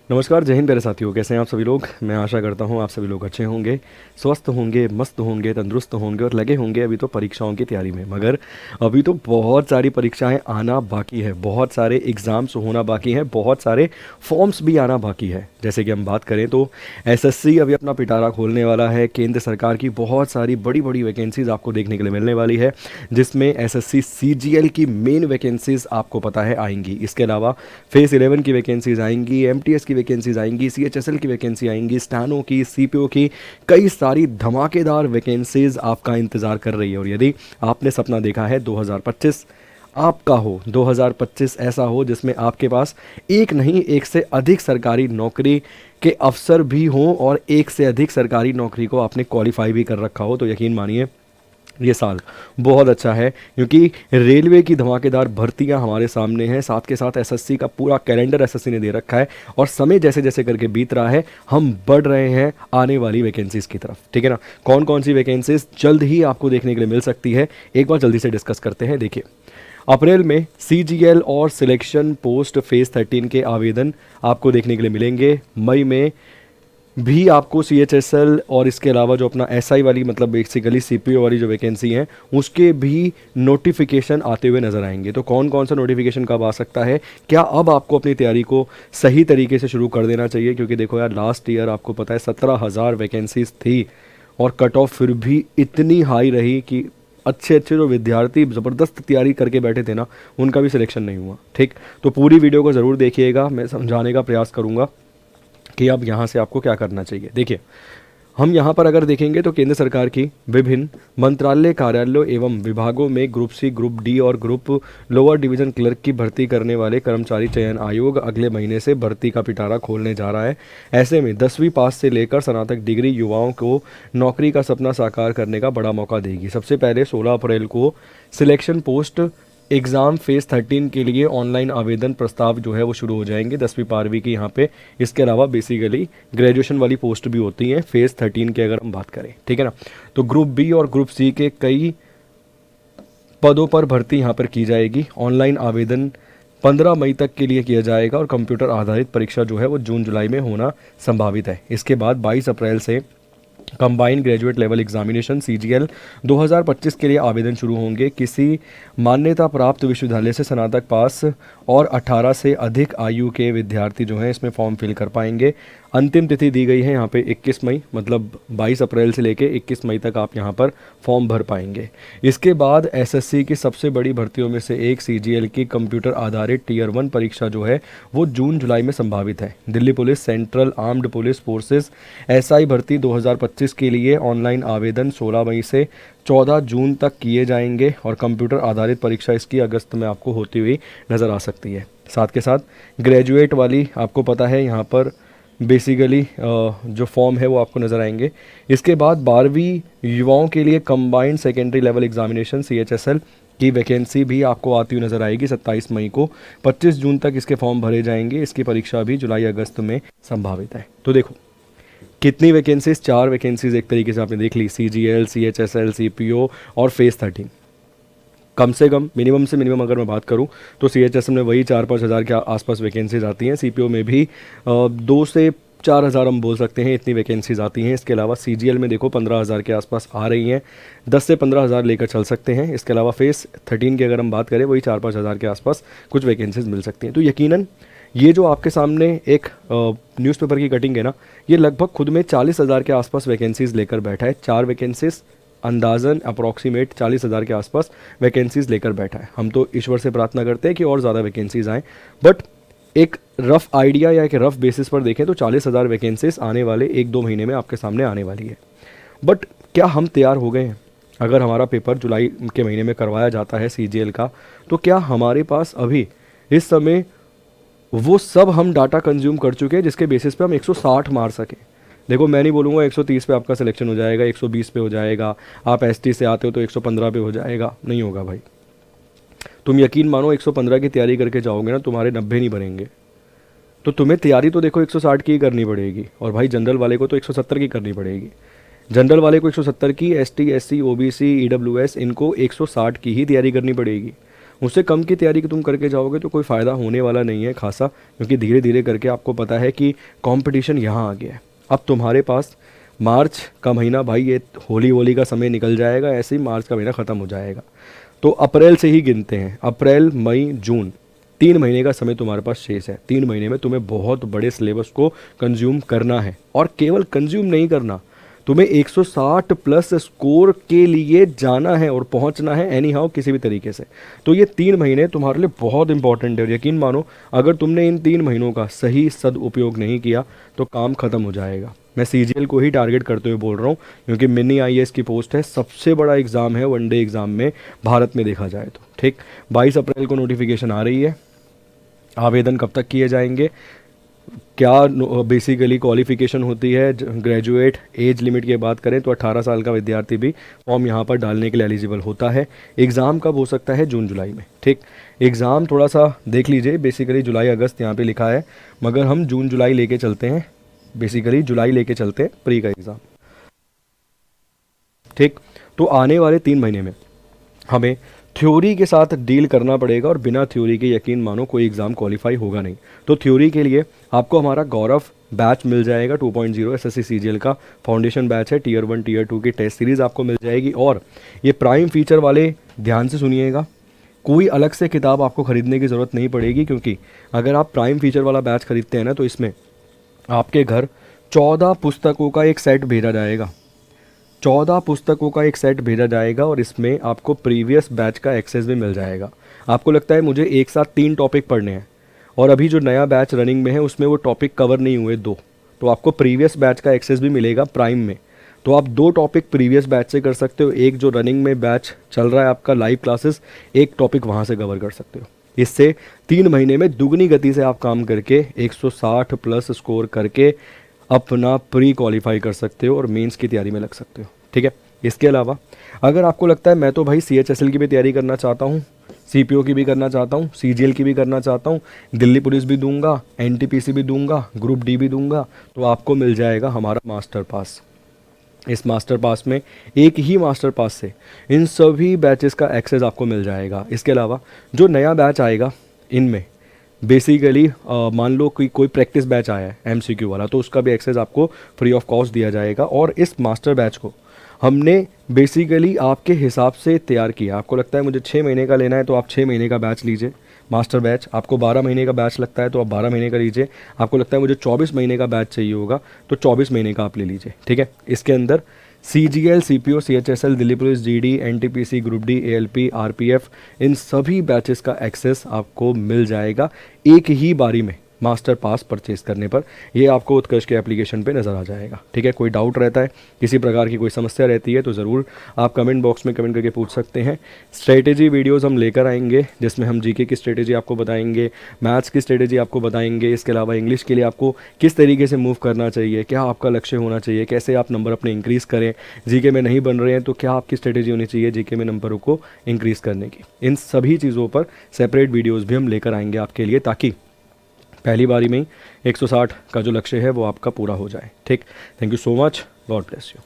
नमस्कार, जय हिंद प्यारे साथियों। कैसे हैं आप सभी लोग। मैं आशा करता हूं आप सभी लोग अच्छे होंगे, स्वस्थ होंगे, मस्त होंगे, तंदुरुस्त होंगे और लगे होंगे अभी तो परीक्षाओं की तैयारी में। मगर अभी तो बहुत सारी परीक्षाएं आना बाकी है, बहुत सारे एग्ज़ाम्स होना बाकी हैं, बहुत सारे फॉर्म्स भी आना बाकी है। जैसे कि हम बात करें तो एसएससी अभी अपना पिटारा खोलने वाला है। केंद्र सरकार की बहुत सारी बड़ी बड़ी वैकेंसीज़ आपको देखने के लिए मिलने वाली है, जिसमें एसएससी सीजीएल की मेन वैकेंसीज़ आपको पता है आएंगी। इसके अलावा फेस 11 की वैकेंसीज आएंगी, एमटीएस की वैकेंसीज आएंगी, सीएचएसएल की वैकेंसी आएंगी, स्टैनो की, सीपीओ की, कई सारी धमाकेदार वैकेंसीज आपका इंतज़ार कर रही है। और यदि आपने सपना देखा है 2025 आपका हो, 2025 ऐसा हो जिसमें आपके पास एक नहीं एक से अधिक सरकारी नौकरी के अवसर भी हों और एक से अधिक सरकारी नौकरी को आपने क्वालिफाई भी कर रखा हो, तो यकीन मानिए ये साल बहुत अच्छा है, क्योंकि रेलवे की धमाकेदार भर्तियां हमारे सामने हैं। साथ के साथ एसएससी का पूरा कैलेंडर एसएससी ने दे रखा है और समय जैसे जैसे करके बीत रहा है हम बढ़ रहे हैं आने वाली वैकेंसीज़ की तरफ। ठीक है ना। कौन कौन सी वैकेंसीज जल्द ही आपको देखने के लिए मिल सकती है, एक बार जल्दी से डिस्कस करते हैं। देखिए, अप्रैल में सीजीएल और सिलेक्शन पोस्ट फेज़ 13 के आवेदन आपको देखने के लिए मिलेंगे। मई में भी आपको सीएचएसएल और इसके अलावा जो अपना एसआई वाली मतलब बेसिकली सीपीओ वाली जो वैकेंसी है उसके भी नोटिफिकेशन आते हुए नज़र आएंगे। तो कौन कौन सा नोटिफिकेशन कब आ सकता है, क्या अब आपको अपनी तैयारी को सही तरीके से शुरू कर देना चाहिए, क्योंकि देखो यार लास्ट ईयर आपको पता है 17,000 वैकेंसीज थी और कट ऑफ फिर भी इतनी हाई रही कि अच्छे अच्छे जो विद्यार्थी ज़बरदस्त तैयारी करके बैठे थे ना उनका भी सिलेक्शन नहीं हुआ। ठीक, तो पूरी वीडियो को ज़रूर देखिएगा, मैं समझाने का प्रयास करूँगा कि अब यहाँ से आपको क्या करना चाहिए। देखिए, हम यहाँ पर अगर देखेंगे तो केंद्र सरकार की विभिन्न मंत्रालय, कार्यालयों एवं विभागों में ग्रुप सी, ग्रुप डी और ग्रुप लोअर डिवीजन क्लर्क की भर्ती करने वाले कर्मचारी चयन आयोग अगले महीने से भर्ती का पिटारा खोलने जा रहा है। ऐसे में 10वीं पास से लेकर स्नातक डिग्री युवाओं को नौकरी का सपना साकार करने का बड़ा मौका देगी। सबसे पहले 16 अप्रैल को सिलेक्शन पोस्ट एग्ज़ाम फेज़ 13 के लिए ऑनलाइन आवेदन प्रस्ताव जो है वो शुरू हो जाएंगे 10वीं 12वीं की यहाँ पे। इसके अलावा बेसिकली ग्रेजुएशन वाली पोस्ट भी होती हैं फेज़ 13 की अगर हम बात करें। ठीक है ना। तो ग्रुप बी और ग्रुप सी के कई पदों पर भर्ती यहाँ पर की जाएगी। ऑनलाइन आवेदन 15 मई तक के लिए किया जाएगा और कंप्यूटर आधारित परीक्षा जो है वो जून जुलाई में होना संभावित है। इसके बाद 22 अप्रैल से combined graduate level examination CGL 2025 के लिए आवेदन शुरू होंगे। किसी मान्यता प्राप्त विश्वविद्यालय से स्नातक पास और 18 से अधिक आयु के विद्यार्थी जो हैं इसमें फॉर्म फिल कर पाएंगे। अंतिम तिथि दी गई है यहाँ पे 21 मई, मतलब 22 अप्रैल से लेके 21 मई तक आप यहाँ पर फॉर्म भर पाएंगे। इसके बाद एसएससी की सबसे बड़ी भर्तियों में से एक सीजीएल की कंप्यूटर आधारित टियर 1 परीक्षा जो है वो जून जुलाई में संभावित है। Delhi police, central armed police forces SI भर्ती 2025 के लिए ऑनलाइन आवेदन 16 मई से 14 जून तक किए जाएंगे और कंप्यूटर आधारित परीक्षा इसकी अगस्त में आपको होती हुई नज़र आ सकती है। साथ के साथ ग्रेजुएट वाली आपको पता है यहाँ पर बेसिकली जो फॉर्म है वो आपको नज़र आएंगे। इसके बाद 12वीं युवाओं के लिए combined secondary level examination CHSL की वैकेंसी भी आपको आती हुई नज़र आएगी 27 मई को। 25 जून तक इसके फॉर्म भरे जाएंगे। इसकी परीक्षा भी जुलाई अगस्त में संभावित है। तो देखो कितनी वैकेंसीज, 4 वैकेंसीज एक तरीके से आपने देख ली, सीजीएल, सीएचएसएल, सीपीओ और फेज़ 13। कम से कम मिनिमम से मिनिमम अगर मैं बात करूं तो सीएचएसएल में वही 4-5 हज़ार के आसपास वैकेंसीज आती हैं। सीपीओ में भी 2 से 4 हज़ार हम बोल सकते हैं इतनी वैकेंसीज आती हैं। इसके अलावा सीजीएल में देखो 15 हज़ार के आसपास आ रही हैं, 10 से 15 हज़ार लेकर चल सकते हैं। इसके अलावा फेज़ 13 की अगर हम बात करें वही 4-5 हज़ार के आसपास कुछ वैकेंसीज मिल सकती हैं। तो यकीनन ये जो आपके सामने एक न्यूज़पेपर की कटिंग है ना, ये लगभग खुद में 40 हज़ार के आसपास वैकेंसीज लेकर बैठा है। 4 वैकेंसीज अंदाज़न अप्रॉक्सीमेट 40 हज़ार के आसपास वैकेंसीज लेकर बैठा है। हम तो ईश्वर से प्रार्थना करते हैं कि और ज़्यादा वैकेंसीज आएँ, बट एक रफ़ आइडिया या एक रफ़ बेसिस पर देखें तो 40 हज़ार वैकेंसीज आने वाले 1-2 महीने में आपके सामने आने वाली है। बट क्या हम तैयार हो गए हैं? अगर हमारा पेपर जुलाई के महीने में करवाया जाता है सीजीएल का, तो क्या हमारे पास अभी इस समय वो सब हम डाटा कंज्यूम कर चुके हैं जिसके बेसिस पे हम 160 मार सकें? देखो मैं नहीं बोलूँगा 130 पे आपका सिलेक्शन हो जाएगा, 120 पे हो जाएगा, आप एसटी से आते हो तो 115 पे हो जाएगा, नहीं होगा भाई। तुम यकीन मानो 115 की तैयारी करके जाओगे ना, तुम्हारे 90 नहीं बनेंगे। तो तुम्हें तैयारी तो देखो 160 की ही करनी पड़ेगी, और भाई जनरल वाले को तो 170 की करनी पड़ेगी। जनरल वाले को 170 की, एसटी, एससी, ओबीसी, ईडब्ल्यूएस इनको 160 की ही तैयारी करनी पड़ेगी। उससे कम की तैयारी तुम करके जाओगे तो कोई फ़ायदा होने वाला नहीं है खासा, क्योंकि धीरे धीरे करके आपको पता है कि कंपटीशन यहाँ आ गया है। अब तुम्हारे पास मार्च का महीना भाई, ये होली वोली का समय निकल जाएगा, ऐसे ही मार्च का महीना ख़त्म हो जाएगा। तो अप्रैल से ही गिनते हैं, अप्रैल मई जून, 3 महीने का समय तुम्हारे पास शेष है। 3 महीने में तुम्हें बहुत बड़े सिलेबस को कंज्यूम करना है, और केवल कंज्यूम नहीं करना, तुम्हें 160 प्लस स्कोर के लिए जाना है और पहुंचना है एनी हाउ, किसी भी तरीके से। तो ये 3 महीने तुम्हारे लिए बहुत इंपॉर्टेंट है, और यकीन मानो अगर तुमने इन 3 महीनों का सही सदुपयोग नहीं किया तो काम खत्म हो जाएगा। मैं सीजीएल को ही टारगेट करते हुए बोल रहा हूँ, क्योंकि मिनी आईएएस की पोस्ट है, सबसे बड़ा एग्ज़ाम है वनडे एग्ज़ाम में भारत में देखा जाए तो। ठीक, 22 अप्रैल को नोटिफिकेशन आ रही है। आवेदन कब तक किए जाएंगे, क्या बेसिकली क्वालिफिकेशन होती है, ग्रेजुएट एज लिमिट की बात करें तो 18 साल का विद्यार्थी भी फॉर्म यहाँ पर डालने के लिए एलिजिबल होता है। एग्ज़ाम कब हो सकता है, जून जुलाई में। ठीक, एग्ज़ाम थोड़ा सा देख लीजिए, बेसिकली जुलाई अगस्त यहाँ पे लिखा है, मगर हम जून जुलाई लेके चलते हैं, बेसिकली जुलाई लेके चलते हैं प्री का एग्ज़ाम। ठीक, तो आने वाले 3 महीने में हमें थ्योरी के साथ डील करना पड़ेगा, और बिना थ्योरी के यकीन मानो कोई एग्ज़ाम क्वालिफाई होगा नहीं। तो थ्योरी के लिए आपको हमारा गौरव बैच मिल जाएगा 2.0 एसएससी सीजीएल का फाउंडेशन बैच है। टियर 1 टियर 2 की टेस्ट सीरीज़ आपको मिल जाएगी, और ये प्राइम फीचर वाले ध्यान से सुनिएगा, कोई अलग से किताब आपको ख़रीदने की ज़रूरत नहीं पड़ेगी, क्योंकि अगर आप प्राइम फीचर वाला बैच खरीदते हैं ना तो इसमें आपके घर 14 पुस्तकों का एक सेट भेजा जाएगा, 14 पुस्तकों का एक सेट भेजा जाएगा, और इसमें आपको प्रीवियस बैच का एक्सेस भी मिल जाएगा। आपको लगता है मुझे एक साथ 3 टॉपिक पढ़ने हैं, और अभी जो नया बैच रनिंग में है उसमें वो टॉपिक कवर नहीं हुए 2, तो आपको प्रीवियस बैच का एक्सेस भी मिलेगा प्राइम में। तो आप 2 टॉपिक प्रीवियस बैच से कर सकते हो, एक जो रनिंग में बैच चल रहा है आपका लाइव क्लासेस, एक टॉपिक वहाँ से कवर कर सकते हो। इससे 3 महीने में दुगनी गति से आप काम करके 160 प्लस स्कोर करके अपना प्री क्वालिफाई कर सकते हो और मेंस की तैयारी में लग सकते हो। ठीक है, इसके अलावा अगर आपको लगता है मैं तो भाई सीएचएसएल की भी तैयारी करना चाहता हूँ, सीपीओ की भी करना चाहता हूँ, सीजीएल की भी करना चाहता हूँ, दिल्ली पुलिस भी दूंगा, एनटीपीसी भी दूंगा, ग्रुप डी भी दूंगा, तो आपको मिल जाएगा हमारा मास्टर पास। इस मास्टर पास में, एक ही मास्टर पास से इन सभी बैचेस का एक्सेस आपको मिल जाएगा। इसके अलावा जो नया बैच आएगा इनमें बेसिकली मान लो कि कोई प्रैक्टिस बैच आया है एमसीक्यू वाला, तो उसका भी एक्सेस आपको फ्री ऑफ कॉस्ट दिया जाएगा। और इस मास्टर बैच को हमने बेसिकली आपके हिसाब से तैयार किया। आपको लगता है मुझे 6 महीने का लेना है तो आप 6 महीने का बैच लीजिए मास्टर बैच, आपको 12 महीने का बैच लगता है तो आप 12 महीने का लीजिए, आपको लगता है मुझे 24 महीने का बैच चाहिए होगा तो 24 महीने का आप ले लीजिए। ठीक है, इसके अंदर CGL, CPO, CHSL, Delhi police, GD, NTPC, group D, ALP, RPF, इन सभी बैचेस का एक्सेस आपको मिल जाएगा एक ही बारी में मास्टर पास परचेज करने पर। ये आपको उत्कर्ष के एप्लीकेशन पे नज़र आ जाएगा। ठीक है, कोई डाउट रहता है, किसी प्रकार की कोई समस्या रहती है तो ज़रूर आप कमेंट बॉक्स में कमेंट करके पूछ सकते हैं। स्ट्रेटेजी वीडियोस हम लेकर आएंगे जिसमें हम जीके की स्ट्रेटेजी आपको बताएंगे, मैथ्स की स्ट्रेटेजी आपको बताएंगे, इसके अलावा इंग्लिश के लिए आपको किस तरीके से मूव करना चाहिए, क्या आपका लक्ष्य होना चाहिए, कैसे आप नंबर अपने इंक्रीज़ करें, जीके में नहीं बन रहे हैं तो क्या आपकी स्ट्रेटेजी होनी चाहिए जीके में नंबरों को इंक्रीज़ करने की। इन सभी चीज़ों पर सेपरेट वीडियोज़ भी हम लेकर आएंगे आपके लिए, ताकि पहली बारी में ही 160 का जो लक्ष्य है वो आपका पूरा हो जाए। ठीक, thank you so much, God bless you.